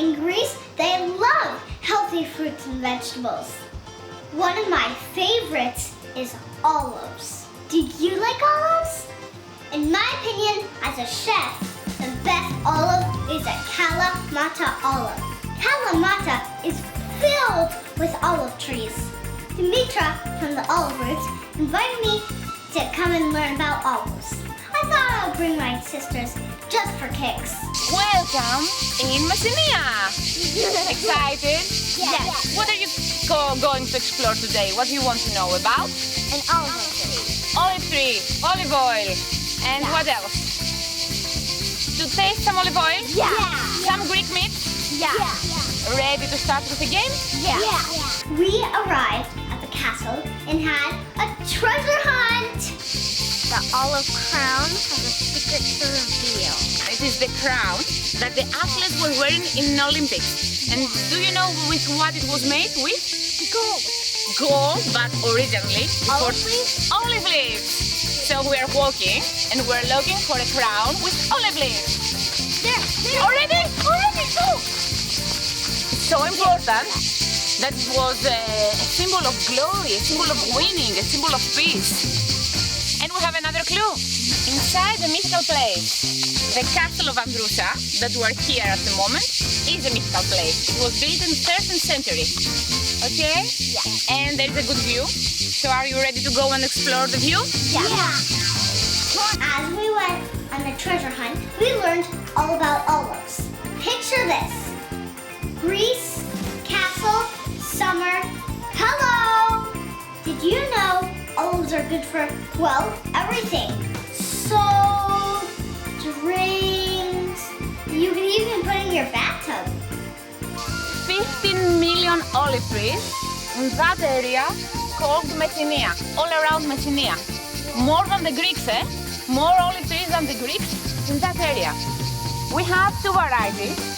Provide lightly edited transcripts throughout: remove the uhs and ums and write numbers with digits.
In Greece, they love healthy fruits and vegetables. One of my favorites is olives. Do you like olives? In my opinion, as a chef, the best olive is a Kalamata olive. Kalamata is filled with olive trees. Dimitra from the Olive Roots invited me to come and learn about olives. I thought I would bring my sisters just for kicks. Welcome in Messenia! Excited? Yes. What are you going to explore today? What do you want to know about? An olive tree. Olive tree, olive oil, and what else? To taste some olive oil? Yeah. Some Greek meat? Yeah. Ready to start with the game? Yeah. We arrived at the castle and had a treasure hunt. The olive crown has a secret to reveal. It is the crown that the athletes were wearing in Olympics. And do you know with what it was made with? Gold. Gold, but originally Olive leaves? olive leaves. So we are walking and we're looking for a crown with olive leaves. There. Already? Go. So important that it was a symbol of glory, a symbol of winning, a symbol of peace. And we have another clue. Inside the mythical place, the castle of Androusa, that we are here at the moment, is a mythical place. It was built in the 13th century. Okay? Yeah. And there is a good view. So are you ready to go and explore the view? Yeah. As we went on the treasure hunt, we learned all about olives. Picture this. Greece, castle, summer. Hello! Did you know olives are good for, well, everything? Soap, drinks, you can even put in your bathtub. 15 million olive trees in that area called Messenia, all around Messenia. More than the Greeks, eh? More olive trees than the Greeks in that area. We have two varieties.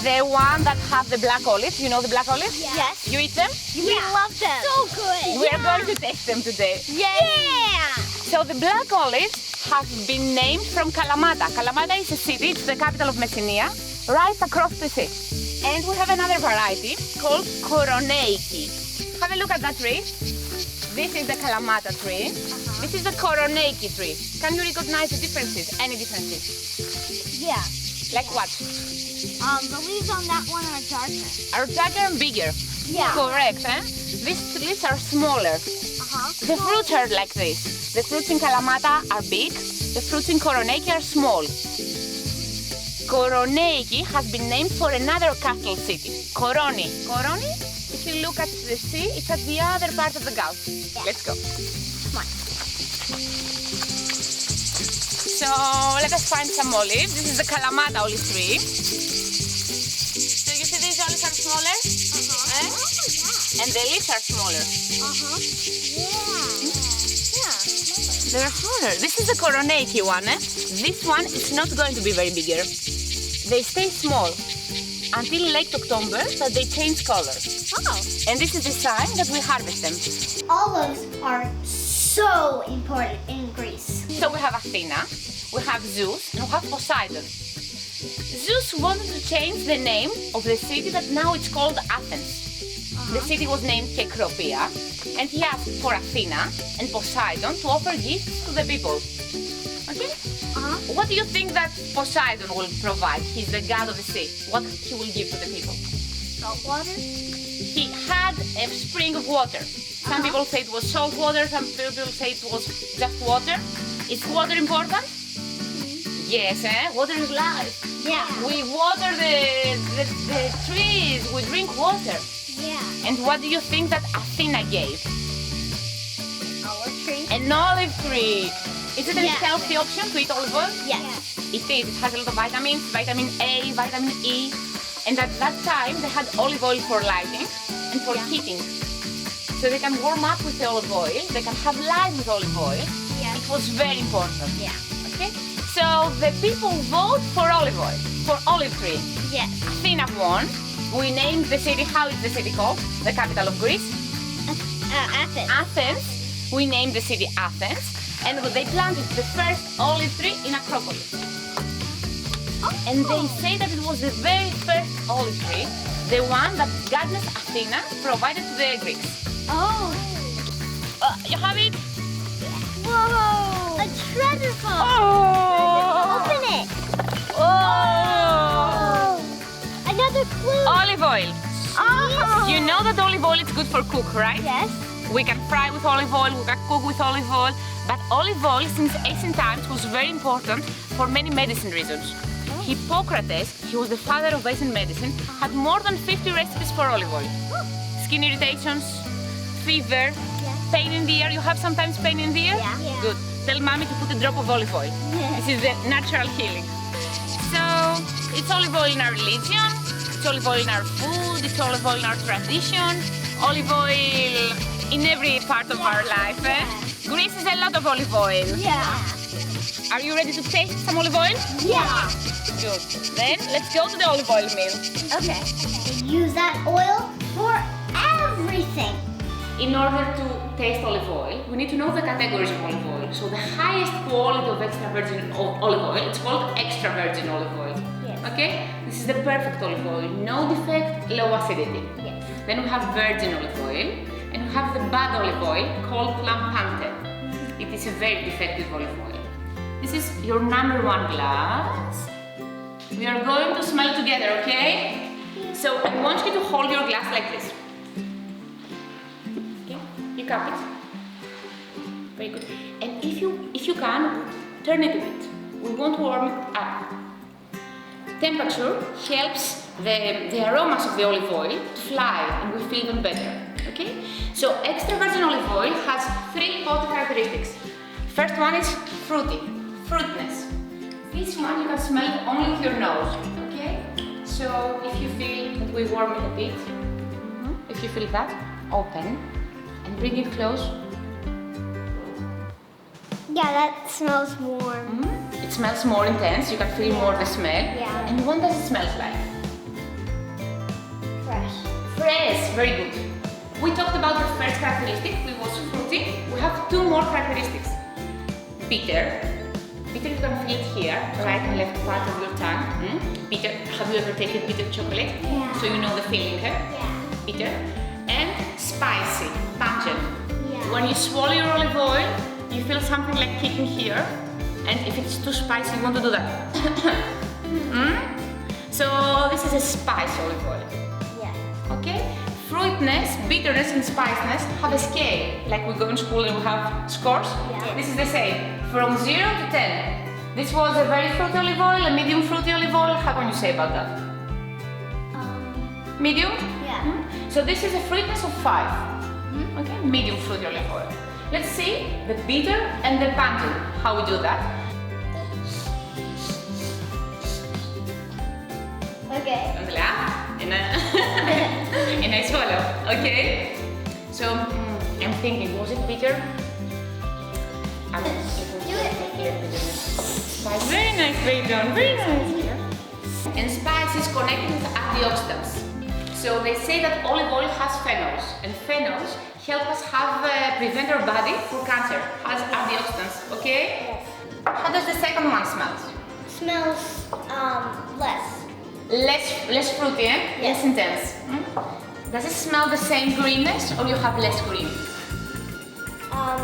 The one that have the black olive, you know the black olive? Yes. You eat them? We love them. So good. We are going to taste them today. Yeah. So the black olives have been named from Kalamata. Kalamata is a city, it's the capital of Messenia, right across the sea. And we have another variety called Koroneiki. Have a look at that tree. This is the Kalamata tree. This is the Koroneiki tree. Can you recognize the differences? Any differences? Yeah. Like what? The leaves on that one are darker. Are darker and bigger. Yeah. Correct, eh? These leaves are smaller. The fruits are like this. The fruits in Kalamata are big. The fruits in Koroneiki are small. Koroneiki has been named for another castle city, Koroni. Koroni, if you look at the sea, it's at the other part of the Gulf. Yeah. Let's go. Come on. So let us find some olives. This is the Kalamata olive tree. So you see these olives are smaller? Eh? And the leaves are smaller. They are smaller. This is the Koroneiki one. Eh? This one is not going to be very bigger. They stay small until late October, but they change color. And this is the sign that we harvest them. Olives are so important in Greece. So we have Athena, we have Zeus, and we have Poseidon. Zeus wanted to change the name of the city that now it's called Athens. The city was named Kekropia, and he asked for Athena and Poseidon to offer gifts to the people. Okay? What do you think that Poseidon will provide? He's the god of the sea. What he will give to the people? Salt water? He had a spring of water. Some people say it was salt water, some people say it was just water. Is water important? Yes, eh? Water is life. Yeah. We water the trees, we drink water. Yeah. And what do you think that Athena gave? Olive tree? An olive tree. Is it a Yeah. healthy option to eat olive oil? Yes. It is. It has a lot of vitamins, vitamin A, vitamin E. And at that time, they had olive oil for lighting and for heating. So they can warm up with the olive oil, they can have light with olive oil. Yeah. It was very important. Yeah. Okay? So the people vote for olive oil, for olive tree. Yes. Athena won. We named the city, how is the city called? The capital of Greece? Athens. Athens. We named the city Athens. And they planted the first olive tree in Acropolis. And they say that it was the very first olive tree, the one that goddess Athena provided to the Greeks. Oh. You have it? Whoa! A treasure hunt! Oh! Open it! Oh! Another clue! Olive oil. Oh! You know that olive oil is good for cook, right? Yes. We can fry with olive oil, we can cook with olive oil, but olive oil since ancient times was very important for many medicine reasons. Hippocrates, he was the father of Asian medicine, had more than 50 recipes for olive oil. Skin irritations, fever, pain in the ear. You have sometimes pain in the ear? Yeah. Good. Tell mommy to put a drop of olive oil. This is the natural healing. So, it's olive oil in our religion, it's olive oil in our food, it's olive oil in our tradition, olive oil in every part of our life. Greece is a lot of olive oil. Yeah. Are you ready to taste some olive oil? Yeah. Good. Then, let's go to the olive oil mill. Okay. Use that oil for everything. In order to taste olive oil, we need to know the categories of olive oil. So the highest quality of extra virgin olive oil, it's called extra virgin olive oil. Yes. Okay? This is the perfect olive oil. No defect, low acidity. Yes. Then we have virgin olive oil, and we have the bad olive oil called Kalamata. It is a very defective olive oil. This is your number one glass. We are going to smell together, okay? So I want you to hold your glass like this. You cup it. Very good. And if you can, turn it a bit. We want to warm it up. Temperature helps the aromas of the olive oil to fly and we feel them better. Okay? So extra virgin olive oil has 3 hot characteristics. First one is fruity, fruitiness. This one you can smell it only with your nose. Okay? So if you feel that we warm it a bit, if you feel that, open. And bring it close. Yeah, that smells warm. It smells more intense, you can feel more the smell. Yeah. And what does it smell like? Fresh. Fresh, very good. We talked about the first characteristic, it was fruity. We have 2 more characteristics. Bitter. Bitter, you can feel it here, right and left part of your tongue. Bitter, have you ever tasted bitter chocolate? Yeah. So you know the feeling, huh? Yeah. Bitter. And spicy, pungent. Yeah. When you swallow your olive oil, you feel something like kicking here. And if it's too spicy, you want to do that. So this is a spicy olive oil. Yeah. Okay? Fruitness, bitterness and spiciness have a scale. Like we go in school and we have scores. Yeah. This is the same. From 0 to 10. This was a very fruity olive oil, a medium fruity olive oil. How can you say about that? Medium? Yeah. So this is a fruitiness of 5. Okay, medium fruity olive oil. Let's see the bitter and the pungent. How we do that? Okay. And laugh, and I swallow. Okay. So I'm thinking, was it bitter? Do it. Spice. Very nice, very done. Very nice. And spice is connected with antioxidants. So they say that olive oil has phenols, and phenols help us prevent our body from cancer, has antioxidants, okay? Yes. How does the second one smell? Smells less. Less fruity, eh? Yes. Less intense. Does it smell the same greenness or you have less green?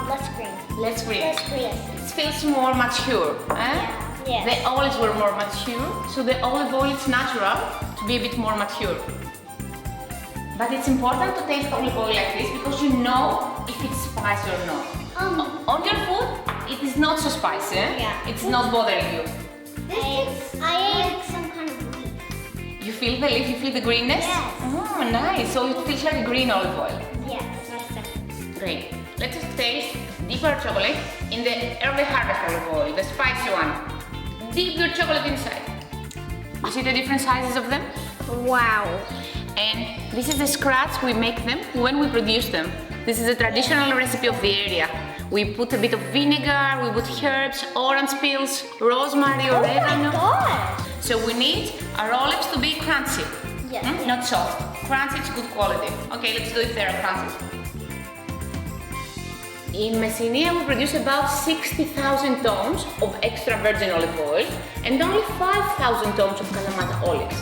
Less green. Less green. Less green. It feels more mature, eh? Yeah. The olives were more mature, so the olive oil is natural to be a bit more mature. But it's important to taste olive oil like this because you know if it's spicy or not. On your food, it is not so spicy. Yeah. It's not bothering you. I ate some kind of leaf. You feel the leaf, you feel the greenness? Yes. Oh, nice. So it feels like a green olive oil. Yeah, that's my second. Great. Let's taste deeper chocolate in the early harvest olive oil, the spicy one. Dip your chocolate inside. You see the different sizes of them? Wow. And this is the scratch we make them when we produce them. This is a traditional recipe of the area. We put a bit of vinegar, we put herbs, orange peels, rosemary, oregano. Oh my god! So we need our olives to be crunchy. Yes. Not soft. Crunchy is good quality. Okay, let's do it if they are crunchy. In Messina, we produce about 60,000 tons of extra virgin olive oil and only 5,000 tons of Kalamata olives.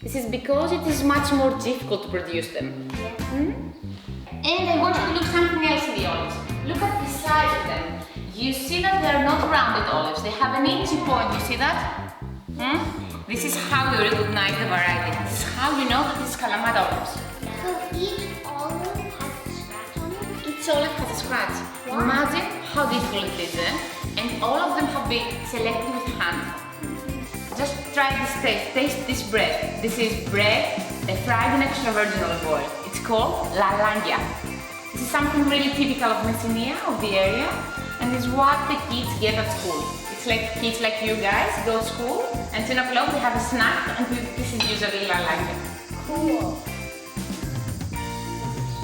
This is because it is much more difficult to produce them. And I want you to look something else in the olives. Look at the size of them. You see that they are not rounded olives. They have an itchy point. You see that? This is how you recognize the variety. This is how you know that this is Kalamata olives. So each olive has a scratch on it? Each olive has a scratch. Wow. Imagine how difficult it is, and all of them have been selected with hand. Just try this taste. Taste this bread. This is bread fried in extra virgin olive oil. It's called lalagna. This is something really typical of Messina, of the area, and it's what the kids get at school. It's like kids like you guys go to school, and 10 o'clock they have a snack, and this is usually lalagna. Cool.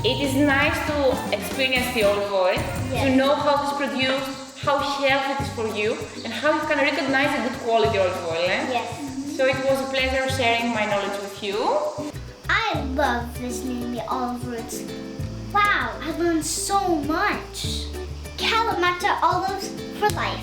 It is nice to experience the olive oil, to know how it's produced, how healthy it is for you, and how you can recognize a good quality olive oil. Yes. So it was a pleasure sharing my knowledge with you. I love visiting the olive roots. Wow, I learned so much. Kalamata olives for life.